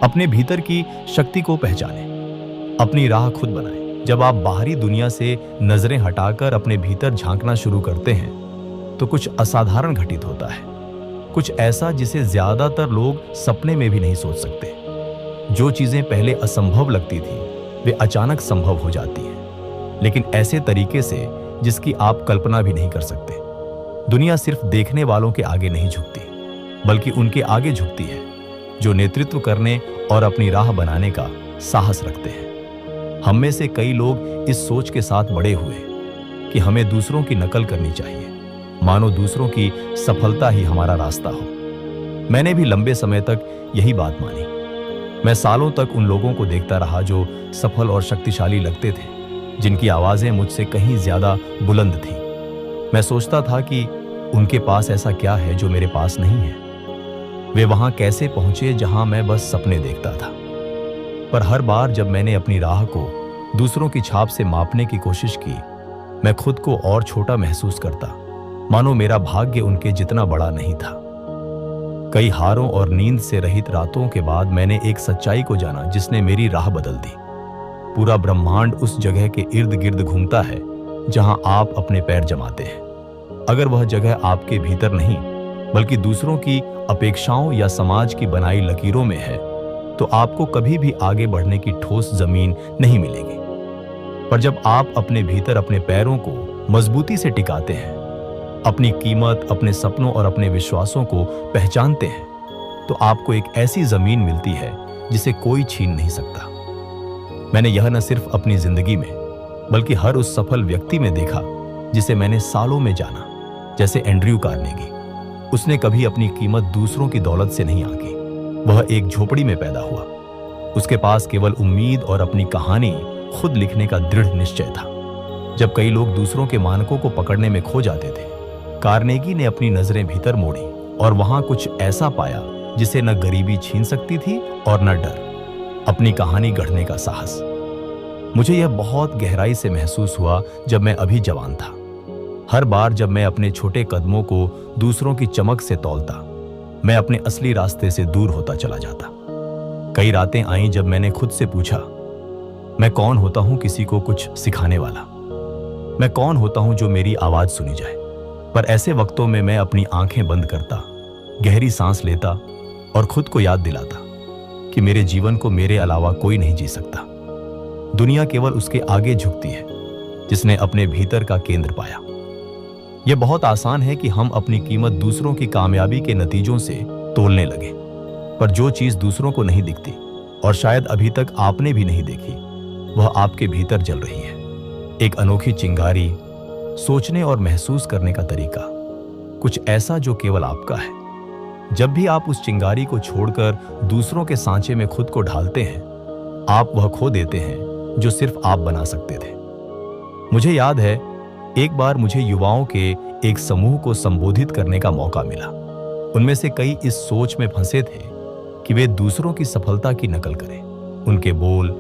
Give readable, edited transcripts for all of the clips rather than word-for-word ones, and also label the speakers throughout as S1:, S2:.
S1: अपने भीतर की शक्ति को पहचानें, अपनी राह खुद बनाएं। जब आप बाहरी दुनिया से नजरें हटाकर अपने भीतर झांकना शुरू करते हैं तो कुछ असाधारण घटित होता है, कुछ ऐसा जिसे ज्यादातर लोग सपने में भी नहीं सोच सकते। जो चीजें पहले असंभव लगती थी वे अचानक संभव हो जाती हैं, लेकिन ऐसे तरीके से जिसकी आप कल्पना भी नहीं कर सकते। दुनिया सिर्फ देखने वालों के आगे नहीं झुकती, बल्कि उनके आगे झुकती है जो नेतृत्व करने और अपनी राह बनाने का साहस रखते हैं। हम में से कई लोग इस सोच के साथ बड़े हुए कि हमें दूसरों की नकल करनी चाहिए, मानो दूसरों की सफलता ही हमारा रास्ता हो। मैंने भी लंबे समय तक यही बात मानी। मैं सालों तक उन लोगों को देखता रहा जो सफल और शक्तिशाली लगते थे, जिनकी आवाजें मुझसे कहीं ज्यादा बुलंद थीं। मैं सोचता था कि उनके पास ऐसा क्या है जो मेरे पास नहीं है। वे वहां कैसे पहुंचे जहां मैं बस सपने देखता था। पर हर बार जब मैंने अपनी राह को दूसरों की छाप से मापने की कोशिश की, मैं खुद को और छोटा महसूस करता, मानो मेरा भाग्य उनके जितना बड़ा नहीं था। कई हारों और नींद से रहित रातों के बाद मैंने एक सच्चाई को जाना जिसने मेरी राह बदल दी। पूरा ब्रह्मांड उस जगह के इर्द गिर्द घूमता है जहां आप अपने पैर जमाते हैं। अगर वह जगह आपके भीतर नहीं बल्कि दूसरों की अपेक्षाओं या समाज की बनाई लकीरों में है, तो आपको कभी भी आगे बढ़ने की ठोस जमीन नहीं मिलेगी। पर जब आप अपने भीतर अपने पैरों को मजबूती से टिकाते हैं, अपनी कीमत, अपने सपनों और अपने विश्वासों को पहचानते हैं, तो आपको एक ऐसी जमीन मिलती है जिसे कोई छीन नहीं सकता। मैंने यह न सिर्फ अपनी जिंदगी में बल्कि हर उस सफल व्यक्ति में देखा जिसे मैंने सालों में जाना, जैसे एंड्रयू कार्नेगी। उसने कभी अपनी कीमत दूसरों की दौलत से नहीं आंकी। वह एक झोपड़ी में पैदा हुआ। उसके पास केवल उम्मीद और अपनी कहानी खुद लिखने का दृढ़ निश्चय था। जब कई लोग दूसरों के मानकों को पकड़ने में खो जाते थे, कार्नेगी ने अपनी नजरें भीतर मोड़ी और वहां कुछ ऐसा पाया जिसे न गरीबी छीन सकती थी और न डर, अपनी कहानी गढ़ने का साहस। मुझे यह बहुत गहराई से महसूस हुआ जब मैं अभी जवान था। हर बार जब मैं अपने छोटे कदमों को दूसरों की चमक से तौलता, मैं अपने असली रास्ते से दूर होता चला जाता। कई रातें आईं जब मैंने खुद से पूछा, मैं कौन होता हूं किसी को कुछ सिखाने वाला? मैं कौन होता हूं जो मेरी आवाज सुनी जाए? पर ऐसे वक्तों में मैं अपनी आंखें बंद करता, गहरी सांस लेता और खुद को याद दिलाता कि मेरे जीवन को मेरे अलावा कोई नहीं जी सकता। दुनिया केवल उसके आगे झुकती है जिसने अपने भीतर का केंद्र पाया। यह बहुत आसान है कि हम अपनी कीमत दूसरों की कामयाबी के नतीजों से तोलने लगे, पर जो चीज दूसरों को नहीं दिखती और शायद अभी तक आपने भी नहीं देखी, वह आपके भीतर जल रही है। एक अनोखी चिंगारी, सोचने और महसूस करने का तरीका, कुछ ऐसा जो केवल आपका है। जब भी आप उस चिंगारी को छोड़कर दूसरों के सांचे में खुद को ढालते हैं, आप वह खो देते हैं जो सिर्फ आप बना सकते थे। मुझे याद है, एक बार मुझे युवाओं के एक समूह को संबोधित करने का मौका मिला। उनमें से कई इस सोच में फंसे थे कि वे दूसरों की सफलता की नकल करें, उनके बोल,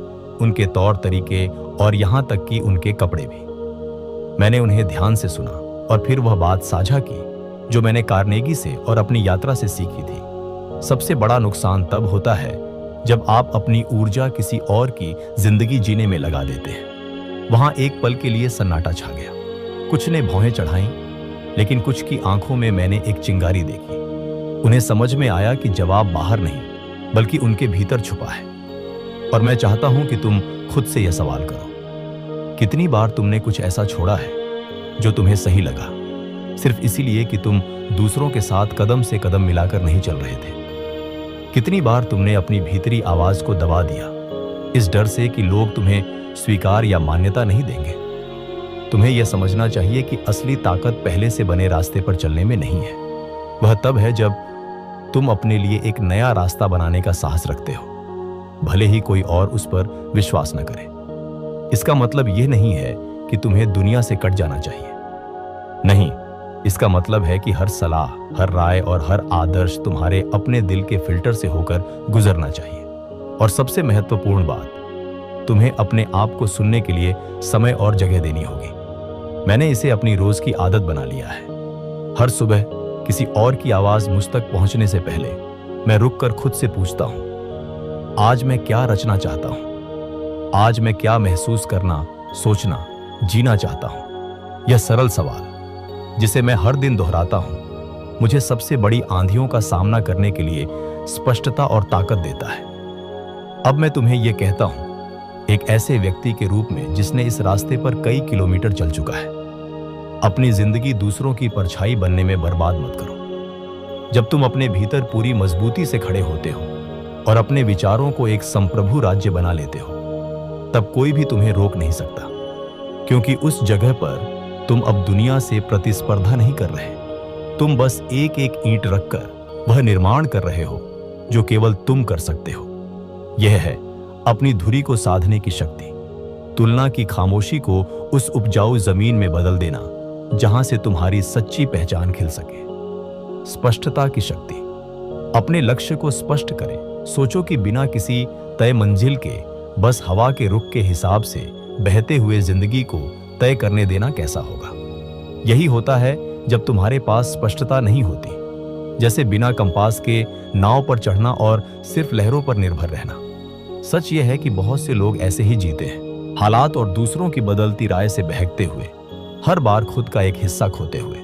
S1: उनके तौर तरीके और यहां तक कि उनके कपड़े भी। मैंने उन्हें ध्यान से सुना और फिर वह बात साझा की जो मैंने कार्नेगी से और अपनी यात्रा से सीखी थी। सबसे बड़ा नुकसान तब होता है जब आप अपनी ऊर्जा किसी और की जिंदगी जीने में लगा देते हैं। वहां एक पल के लिए सन्नाटा छा गया। कुछ ने भौहें चढ़ाईं, लेकिन कुछ की आंखों में मैंने एक चिंगारी देखी। उन्हें समझ में आया कि जवाब बाहर नहीं बल्कि उनके भीतर छुपा है। और मैं चाहता हूं कि तुम खुद से यह सवाल करो, कितनी बार तुमने कुछ ऐसा छोड़ा है जो तुम्हें सही लगा, सिर्फ इसीलिए कि तुम दूसरों के साथ कदम से कदम मिलाकर नहीं चल रहे थे? कितनी बार तुमने अपनी भीतरी आवाज को दबा दिया इस डर से कि लोग तुम्हें स्वीकार या मान्यता नहीं देंगे? तुम्हें यह समझना चाहिए कि असली ताकत पहले से बने रास्ते पर चलने में नहीं है। वह तब है जब तुम अपने लिए एक नया रास्ता बनाने का साहस रखते हो, भले ही कोई और उस पर विश्वास न करे। इसका मतलब यह नहीं है कि तुम्हें दुनिया से कट जाना चाहिए। नहीं, इसका मतलब है कि हर सलाह, हर राय और हर आदर्श तुम्हारे अपने दिल के फिल्टर से होकर गुजरना चाहिए। और सबसे महत्वपूर्ण बात, तुम्हें अपने आप को सुनने के लिए समय और जगह देनी होगी। मैंने इसे अपनी रोज की आदत बना लिया है। हर सुबह किसी और की आवाज मुझ तक पहुंचने से पहले मैं रुककर खुद से पूछता हूं, आज मैं क्या रचना चाहता हूं? आज मैं क्या महसूस करना, सोचना, जीना चाहता हूं? यह सरल सवाल जिसे मैं हर दिन दोहराता हूं, मुझे सबसे बड़ी आंधियों का सामना करने के लिए स्पष्टता और ताकत देता है। अब मैं तुम्हें यह कहता हूं, एक ऐसे व्यक्ति के रूप में जिसने इस रास्ते पर कई किलोमीटर चल चुका है। अपनी जिंदगी दूसरों की परछाई बनने में बर्बाद मत करो। जब तुम अपने भीतर पूरी मजबूती से खड़े होते हो और अपने विचारों को एक संप्रभु राज्य बना लेते हो, तब कोई भी तुम्हें रोक नहीं सकता, क्योंकि उस जगह पर तुम अब दुनिया से प्रतिस्पर्धा नहीं कर रहे। तुम बस एक एक ईंट रखकर वह निर्माण कर रहे हो जो केवल तुम कर सकते हो। यह है अपनी धुरी को साधने की शक्ति, तुलना की खामोशी को उस उपजाऊ जमीन में बदल देना जहां से तुम्हारी सच्ची पहचान खिल सके। स्पष्टता की शक्ति। अपने लक्ष्य को स्पष्ट करें। सोचो कि बिना किसी तय मंजिल के बस हवा के रुख के हिसाब से बहते हुए जिंदगी को तय करने देना कैसा होगा। यही होता है जब तुम्हारे पास स्पष्टता नहीं होती, जैसे बिना कंपास के नाव पर चढ़ना और सिर्फ लहरों पर निर्भर रहना। सच यह है कि बहुत से लोग ऐसे ही जीते हैं, हालात और दूसरों की बदलती राय से बहकते हुए, हर बार खुद का एक हिस्सा खोते हुए।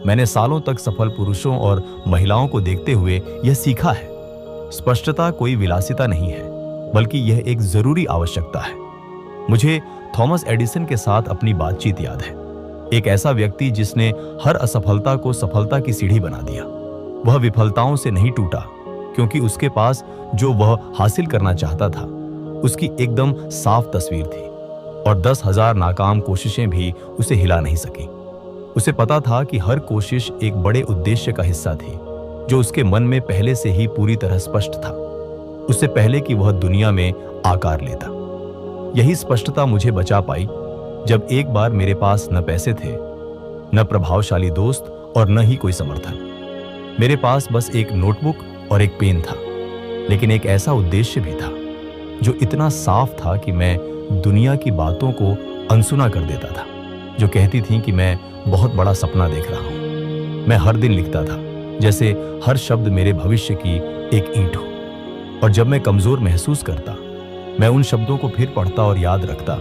S1: मैंने सालों तक सफल पुरुषों और महिलाओं को देखते हुए यह सीखा है, स्पष्टता कोई विलासिता नहीं है, बल्कि यह एक जरूरी आवश्यकता है। मुझे थॉमस एडिसन के साथ अपनी बातचीत याद है, एक ऐसा व्यक्ति जिसने हर असफलता को सफलता की सीढ़ी बना दिया। वह विफलताओं से नहीं टूटा, क्योंकि उसके पास जो वह हासिल करना चाहता था उसकी एकदम साफ तस्वीर थी, और 10,000 नाकाम कोशिशें भी उसे हिला नहीं सकी। उसे पता था कि हर कोशिश एक बड़े उद्देश्य का हिस्सा थी, जो उसके मन में पहले से ही पूरी तरह स्पष्ट था, उससे पहले कि वह दुनिया में आकार लेता। यही स्पष्टता मुझे बचा पाई जब एक बार मेरे पास न पैसे थे, न प्रभावशाली दोस्त और न ही कोई समर्थन। मेरे पास बस एक नोटबुक और एक पेन था, लेकिन एक ऐसा उद्देश्य भी था जो इतना साफ था कि मैं दुनिया की बातों को अनसुना कर देता था, जो कहती थी कि मैं बहुत बड़ा सपना देख रहा हूं। मैं हर दिन लिखता था, जैसे हर शब्द मेरे भविष्य की एक ईंट हो, और जब मैं कमजोर महसूस करता, मैं उन शब्दों को फिर पढ़ता और याद रखता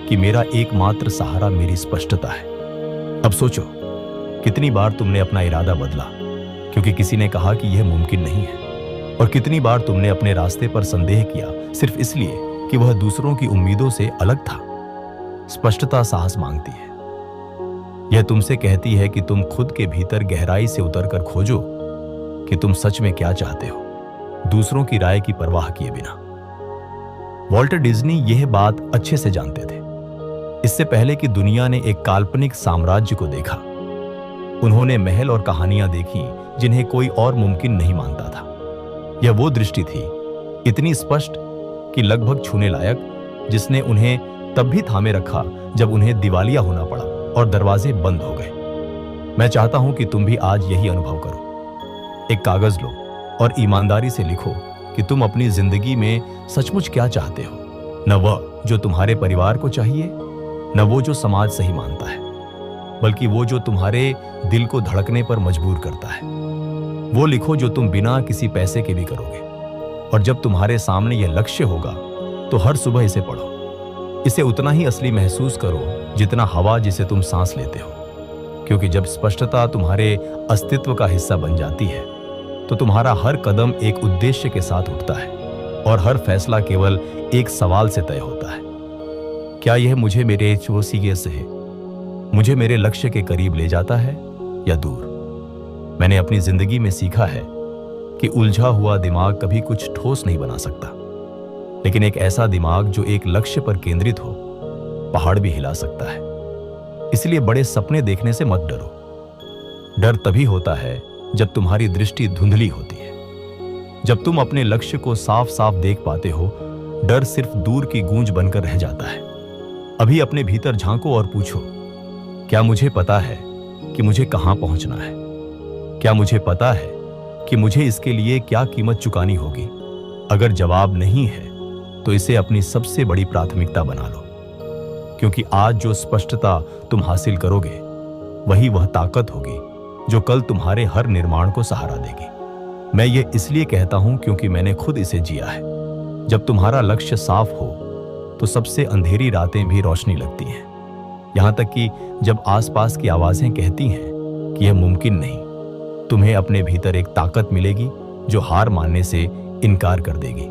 S1: कि मेरा एकमात्र सहारा मेरी स्पष्टता है। अब सोचो, कितनी बार तुमने अपना इरादा बदला क्योंकि किसी ने कहा कि यह मुमकिन नहीं है, और कितनी बार तुमने अपने रास्ते पर संदेह किया सिर्फ इसलिए कि वह दूसरों की उम्मीदों से अलग था। स्पष्टता साहस मांगती है। यह तुमसे कहती है कि तुम खुद के भीतर गहराई से उतरकर खोजो कि तुम सच में क्या चाहते हो, दूसरों की राय की परवाह किए बिना। वॉल्टर डिज्नी यह बात अच्छे से जानते थे। इससे पहले कि दुनिया ने एक काल्पनिक साम्राज्य को देखा, उन्होंने महल और कहानियां देखी जिन्हें कोई और मुमकिन नहीं मानता था। यह वो दृष्टि थी, इतनी स्पष्ट कि लगभग छूने लायक, जिसने उन्हें तब भी थामे रखा जब उन्हें दिवालिया होना पड़ा और दरवाजे बंद हो गए। मैं चाहता हूं कि तुम भी आज यही अनुभव करो। एक कागज लो और ईमानदारी से लिखो कि तुम अपनी जिंदगी में सचमुच क्या चाहते हो, न वह जो तुम्हारे परिवार को चाहिए, न वो जो समाज सही मानता है, बल्कि वो जो तुम्हारे दिल को धड़कने पर मजबूर करता है। वो लिखो जो तुम बिना किसी पैसे के भी करोगे, और जब तुम्हारे सामने यह लक्ष्य होगा तो हर सुबह इसे पढ़ो। इसे उतना ही असली महसूस करो जितना हवा जिसे तुम सांस लेते हो, क्योंकि जब स्पष्टता तुम्हारे अस्तित्व का हिस्सा बन जाती है तो तुम्हारा हर कदम एक उद्देश्य के साथ उठता है, और हर फैसला केवल एक सवाल से तय होता है। क्या यह मुझे मेरे वसीले से मुझे मेरे लक्ष्य के करीब ले जाता है या दूर? मैंने अपनी जिंदगी में सीखा है कि उलझा हुआ दिमाग कभी कुछ ठोस नहीं बना सकता, लेकिन एक ऐसा दिमाग जो एक लक्ष्य पर केंद्रित हो, पहाड़ भी हिला सकता है। इसलिए बड़े सपने देखने से मत डरो। डर तभी होता है जब तुम्हारी दृष्टि धुंधली होती है। जब तुम अपने लक्ष्य को साफ साफ देख पाते हो, डर सिर्फ दूर की गूंज बनकर रह जाता है। अभी अपने भीतर झांको और पूछो, क्या मुझे पता है कि मुझे कहां पहुंचना है? क्या मुझे पता है कि मुझे इसके लिए क्या कीमत चुकानी होगी? अगर जवाब नहीं है तो इसे अपनी सबसे बड़ी प्राथमिकता बना लो, क्योंकि आज जो स्पष्टता तुम हासिल करोगे वही वह ताकत होगी जो कल तुम्हारे हर निर्माण को सहारा देगी। मैं ये इसलिए कहता हूं क्योंकि मैंने खुद इसे जिया है। जब तुम्हारा लक्ष्य साफ हो तो सबसे अंधेरी रातें भी रोशनी लगती हैं। यहां तक कि जब आसपास की आवाजें कहती हैं कि यह मुमकिन नहीं, तुम्हें अपने भीतर एक ताकत मिलेगी जो हार मानने से इनकार कर देगी।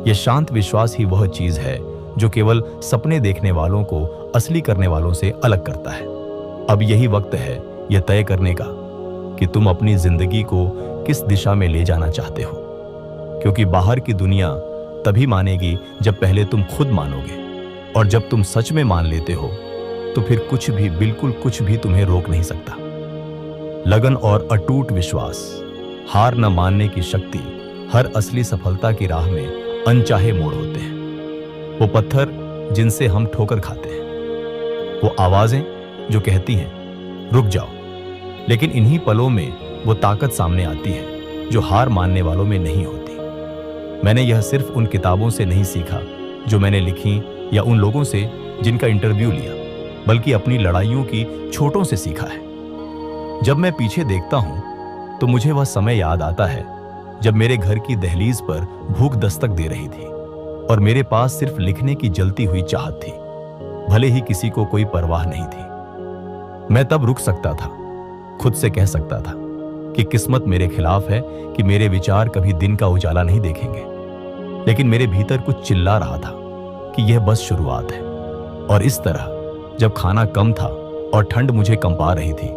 S1: यह शांत विश्वास ही वह चीज है जो केवल सपने देखने वालों को असली करने वालों से अलग करता है। अब यही वक्त है यह तय करने का कि तुम अपनी जिंदगी को किस दिशा में ले जाना चाहते हो, क्योंकि बाहर की दुनिया तभी मानेगी जब पहले तुम खुद मानोगे, और जब तुम सच में मान लेते हो तो फिर कुछ भी, बिल्कुल कुछ भी तुम्हें रोक नहीं सकता। लगन और अटूट विश्वास, हार न मानने की शक्ति हर असली सफलता की राह में अनचाहे मोड़ होते हैं। वो पत्थर जिनसे हम ठोकर खाते हैं, वो आवाजें जो कहती हैं रुक जाओ, लेकिन इन्हीं पलों में वो ताकत सामने आती है जो हार मानने वालों में नहीं होती। मैंने यह सिर्फ उन किताबों से नहीं सीखा जो मैंने लिखी या उन लोगों से जिनका इंटरव्यू लिया, बल्कि अपनी लड़ाइयों की छोटों से सीखा है। जब मैं पीछे देखता हूं तो मुझे वह समय याद आता है जब मेरे घर की दहलीज पर भूख दस्तक दे रही थी और मेरे पास सिर्फ लिखने की जलती हुई चाहत थी, भले ही किसी को कोई परवाह नहीं थी। मैं तब रुक सकता था, खुद से कह सकता था कि किस्मत मेरे खिलाफ है कि मेरे विचार कभी दिन का उजाला नहीं देखेंगे, लेकिन मेरे भीतर कुछ चिल्ला रहा था कि यह बस शुरुआत है। और इस तरह जब खाना कम था और ठंड मुझे कंपा रही थी,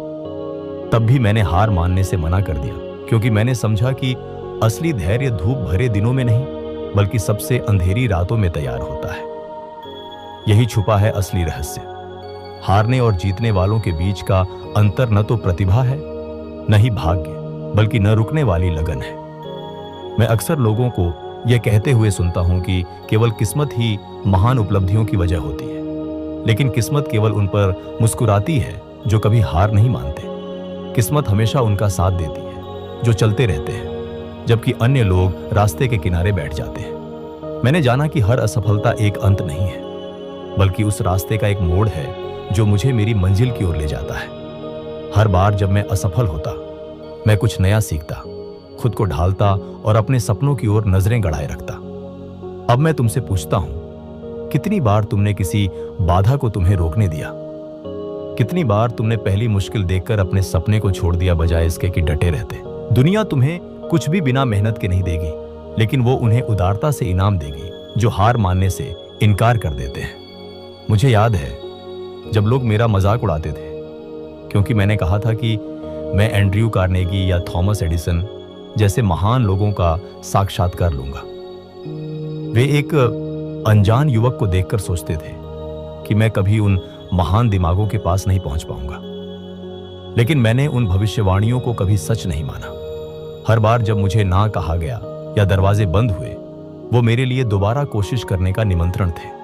S1: तब भी मैंने हार मानने से मना कर दिया, क्योंकि मैंने समझा कि असली धैर्य धूप भरे दिनों में नहीं बल्कि सबसे अंधेरी रातों में तैयार होता है। यही छुपा है असली रहस्य। हारने और जीतने वालों के बीच का अंतर न तो प्रतिभा है, न ही भाग्य, बल्कि न रुकने वाली लगन है। मैं अक्सर लोगों को यह कहते हुए सुनता हूं कि केवल किस्मत ही महान उपलब्धियों की वजह होती है, लेकिन किस्मत केवल उन पर मुस्कुराती है जो कभी हार नहीं मानते। किस्मत हमेशा उनका साथ देती है जो चलते रहते हैं, जबकि अन्य लोग रास्ते के किनारे बैठ जाते हैं। मैंने जाना कि हर असफलता एक अंत नहीं है, बल्कि उस रास्ते का एक मोड़ है जो मुझे मेरी मंजिल की ओर ले जाता है। हर बार जब मैं असफल होता, मैं कुछ नया सीखता, खुद को ढालता और अपने सपनों की ओर नजरें गड़ाए रखता। अब मैं तुमसे पूछता हूं, कितनी बार तुमने किसी बाधा को तुम्हें रोकने दिया? कितनी बार तुमने पहली मुश्किल देखकर अपने सपने को छोड़ दिया बजाय इसके कि डटे रहते? दुनिया तुम्हें कुछ भी बिना मेहनत के नहीं देगी, लेकिन वो उन्हें उदारता से इनाम देगी जो हार मानने से इनकार कर देते हैं। मुझे याद है जब लोग मेरा मजाक उड़ाते थे, क्योंकि मैंने कहा था कि मैं एंड्रयू कार्नेगी या थॉमस एडिसन जैसे महान लोगों का साक्षात्कार लूंगा। वे एक अनजान युवक को देखकर सोचते थे कि मैं कभी उन महान दिमागों के पास नहीं पहुंच पाऊंगा, लेकिन मैंने उन भविष्यवाणियों को कभी सच नहीं माना। हर बार जब मुझे ना कहा गया या दरवाजे बंद हुए, वो मेरे लिए दोबारा कोशिश करने का निमंत्रण थे।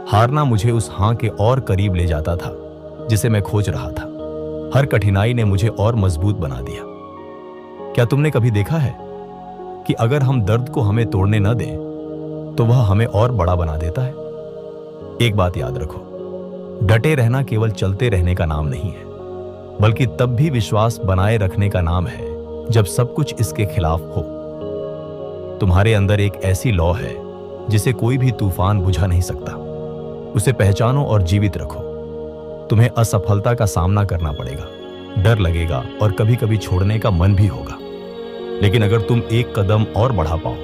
S1: हारना मुझे उस हां के और करीब ले जाता था जिसे मैं खोज रहा था। हर कठिनाई ने मुझे और मजबूत बना दिया। क्या तुमने कभी देखा है कि अगर हम दर्द को हमें तोड़ने न दें तो वह हमें और बड़ा बना देता है? एक बात याद रखो, डटे रहना केवल चलते रहने का नाम नहीं है, बल्कि तब भी विश्वास बनाए रखने का नाम है जब सब कुछ इसके खिलाफ हो। तुम्हारे अंदर एक ऐसी लौ है जिसे कोई भी तूफान बुझा नहीं सकता। उसे पहचानो और जीवित रखो। तुम्हें असफलता का सामना करना पड़ेगा, डर लगेगा और कभी कभी छोड़ने का मन भी होगा, लेकिन अगर तुम एक कदम और बढ़ा पाओ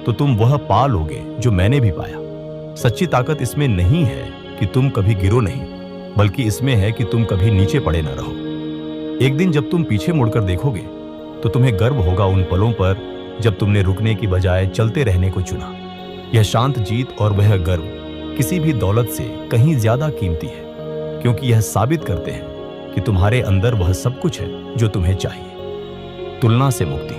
S1: तो तुम वह पा लोगे जो मैंने भी पाया। सच्ची ताकत इसमें नहीं है कि तुम कभी गिरो नहीं, बल्कि इसमें है कि तुम कभी नीचे पड़े न रहो। एक दिन जब तुम पीछे मुड़कर देखोगे तो तुम्हें गर्व होगा उन पलों पर जब तुमने रुकने की बजाय चलते रहने को चुना। यह शांत जीत और वह गर्व किसी भी दौलत से कहीं ज्यादा कीमती है, क्योंकि यह साबित करते हैं कि तुम्हारे अंदर वह सब कुछ है जो तुम्हें चाहिए। तुलना से मुक्ति,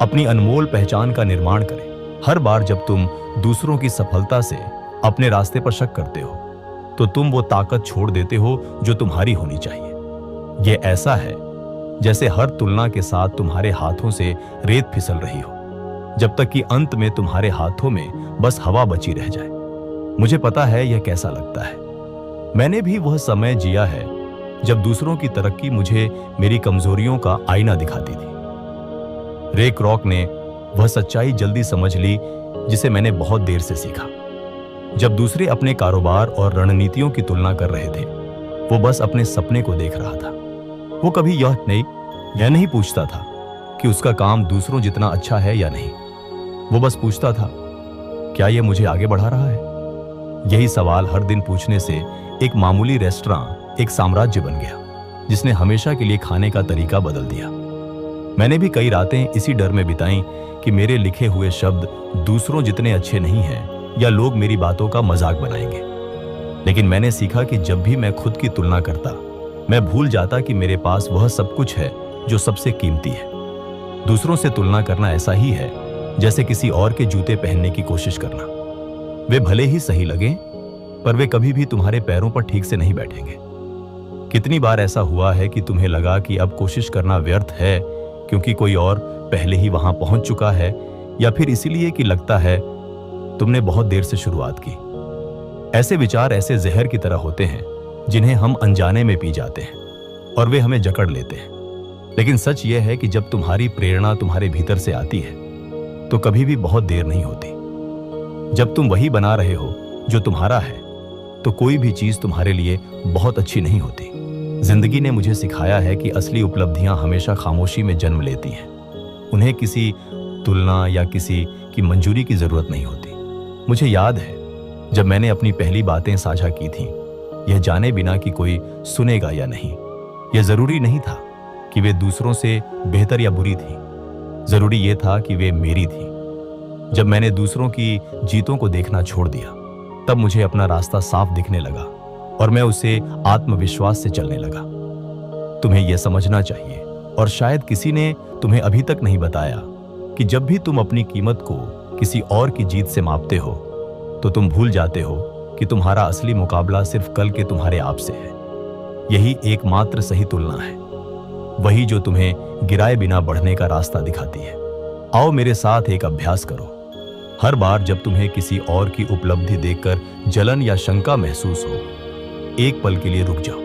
S1: अपनी अनमोल पहचान का निर्माण करें। हर बार जब तुम दूसरों की सफलता से अपने रास्ते पर शक करते हो तो तुम वो ताकत छोड़ देते हो जो तुम्हारी होनी चाहिए। यह ऐसा है जैसे हर तुलना के साथ तुम्हारे हाथों से रेत फिसल रही हो, जब तक कि अंत में तुम्हारे हाथों में बस हवा बची रह जाए। मुझे पता है यह कैसा लगता है। मैंने भी वह समय जिया है जब दूसरों की तरक्की मुझे मेरी कमजोरियों का आईना दिखाती थी। रे क्रॉक ने वह सच्चाई जल्दी समझ ली जिसे मैंने बहुत देर से सीखा। जब दूसरे अपने कारोबार और रणनीतियों की तुलना कर रहे थे, वो बस अपने सपने को देख रहा था। वो कभी यह नहीं पूछता था कि उसका काम दूसरों जितना अच्छा है या नहीं। वो बस पूछता था, क्या यह मुझे आगे बढ़ा रहा है? यही सवाल हर दिन पूछने से एक मामूली रेस्टोरेंट एक साम्राज्य बन गया, जिसने हमेशा के लिए खाने का तरीका बदल दिया। मैंने भी कई रातें इसी डर में बिताई कि मेरे लिखे हुए शब्द दूसरों जितने अच्छे नहीं हैं या लोग मेरी बातों का मजाक बनाएंगे। लेकिन मैंने सीखा कि जब भी मैं खुद की तुलना करता, मैं भूल जाता कि मेरे पास वह सब कुछ है जो सबसे कीमती है। दूसरों से तुलना करना ऐसा ही है जैसे किसी और के जूते पहनने की कोशिश करना। वे भले ही सही लगें, पर वे कभी भी तुम्हारे पैरों पर ठीक से नहीं बैठेंगे। कितनी बार ऐसा हुआ है कि तुम्हें लगा कि अब कोशिश करना व्यर्थ है क्योंकि कोई और पहले ही वहां पहुंच चुका है, या फिर इसीलिए कि लगता है तुमने बहुत देर से शुरुआत की। ऐसे विचार ऐसे जहर की तरह होते हैं जिन्हें हम अनजाने में पी जाते हैं और वे हमें जकड़ लेते हैं। लेकिन सच यह है कि जब तुम्हारी प्रेरणा तुम्हारे भीतर से आती है तो कभी भी बहुत देर नहीं होती। जब तुम वही बना रहे हो जो तुम्हारा है, तो कोई भी चीज तुम्हारे लिए बहुत अच्छी नहीं होती। जिंदगी ने मुझे सिखाया है कि असली उपलब्धियां हमेशा खामोशी में जन्म लेती हैं। उन्हें किसी तुलना या किसी की मंजूरी की जरूरत नहीं होती। मुझे याद है जब मैंने अपनी पहली बातें साझा की थीं, यह जाने बिना कि कोई सुनेगा या नहीं। यह जरूरी नहीं था कि वे दूसरों से बेहतर या बुरी थी, जरूरी यह था कि वे मेरी थी। जब मैंने दूसरों की जीतों को देखना छोड़ दिया, तब मुझे अपना रास्ता साफ दिखने लगा और मैं उसे आत्मविश्वास से चलने लगा। तुम्हें यह समझना चाहिए, और शायद किसी ने तुम्हें अभी तक नहीं बताया, कि जब भी तुम अपनी कीमत को किसी और की जीत से मापते हो, तो तुम भूल जाते हो कि तुम्हारा असली मुकाबला सिर्फ कल के तुम्हारे आप से है। यही एकमात्र सही तुलना है, वही जो तुम्हें गिराए बिना बढ़ने का रास्ता दिखाती है। आओ मेरे साथ एक अभ्यास करो। हर बार जब तुम्हें किसी और की उपलब्धि देखकर जलन या शंका महसूस हो, एक पल के लिए रुक जाओ,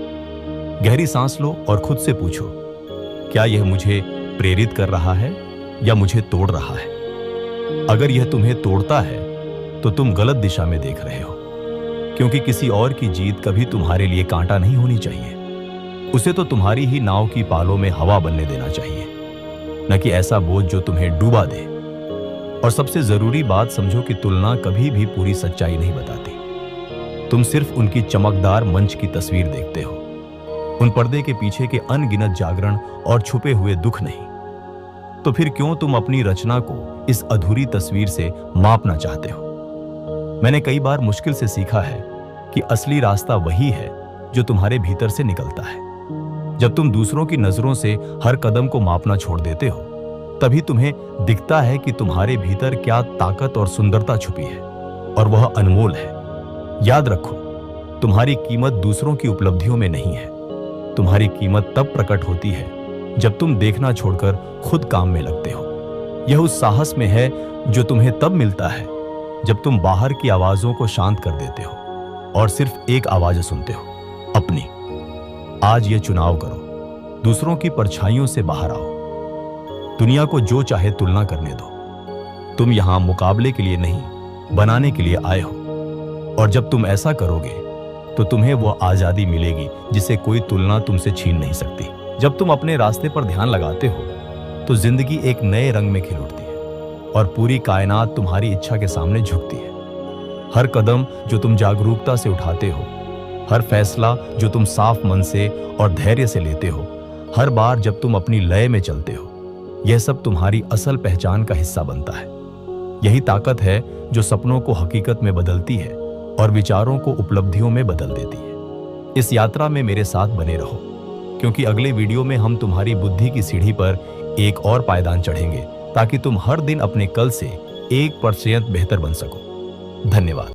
S1: गहरी सांस लो और खुद से पूछो, क्या यह मुझे प्रेरित कर रहा है या मुझे तोड़ रहा है? अगर यह तुम्हें तोड़ता है तो तुम गलत दिशा में देख रहे हो, क्योंकि किसी और की जीत कभी तुम्हारे लिए कांटा नहीं होनी चाहिए। उसे तो तुम्हारी ही नाव की पालों में हवा बनने देना चाहिए, न कि ऐसा बोझ जो तुम्हें डूबा दे। और सबसे जरूरी बात समझो कि तुलना कभी भी पूरी सच्चाई नहीं बताती। तुम सिर्फ उनकी चमकदार मंच की तस्वीर देखते हो, उन पर्दे के पीछे के अनगिनत जागरण और छुपे हुए दुख नहीं। तो फिर क्यों तुम अपनी रचना को इस अधूरी तस्वीर से मापना चाहते हो? मैंने कई बार मुश्किल से सीखा है कि असली रास्ता वही है जो तुम्हारे भीतर से निकलता है। जब तुम दूसरों की नजरों से हर कदम को मापना छोड़ देते हो, तभी तुम्हें दिखता है कि तुम्हारे भीतर क्या ताकत और सुंदरता छुपी है, और वह अनमोल है। याद रखो, तुम्हारी कीमत दूसरों की उपलब्धियों में नहीं है। तुम्हारी कीमत तब प्रकट होती है जब तुम देखना छोड़कर खुद काम में लगते हो। यह उस साहस में है जो तुम्हें तब मिलता है जब तुम बाहर की आवाजों को शांत कर देते हो और सिर्फ एक आवाज सुनते हो, अपनी। आज यह चुनाव करो, दूसरों की परछाइयों से बाहर आओ। दुनिया को जो चाहे तुलना करने दो। तुम यहां मुकाबले के लिए नहीं, बनाने के लिए आए हो। और जब तुम ऐसा करोगे तो तुम्हें वो आजादी मिलेगी जिसे कोई तुलना तुमसे छीन नहीं सकती। जब तुम अपने रास्ते पर ध्यान लगाते हो तो जिंदगी एक नए रंग में खिल उठती है और पूरी कायनात तुम्हारी इच्छा के सामने झुकती है। हर कदम जो तुम जागरूकता से उठाते हो, हर फैसला जो तुम साफ मन से और धैर्य से लेते हो, हर बार जब तुम अपनी लय में चलते हो, यह सब तुम्हारी असल पहचान का हिस्सा बनता है। यही ताकत है जो सपनों को हकीकत में बदलती है और विचारों को उपलब्धियों में बदल देती है। इस यात्रा में मेरे साथ बने रहो, क्योंकि अगले वीडियो में हम तुम्हारी बुद्धि की सीढ़ी पर एक और पायदान चढ़ेंगे, ताकि तुम हर दिन अपने कल से 1% बेहतर बन सको। धन्यवाद।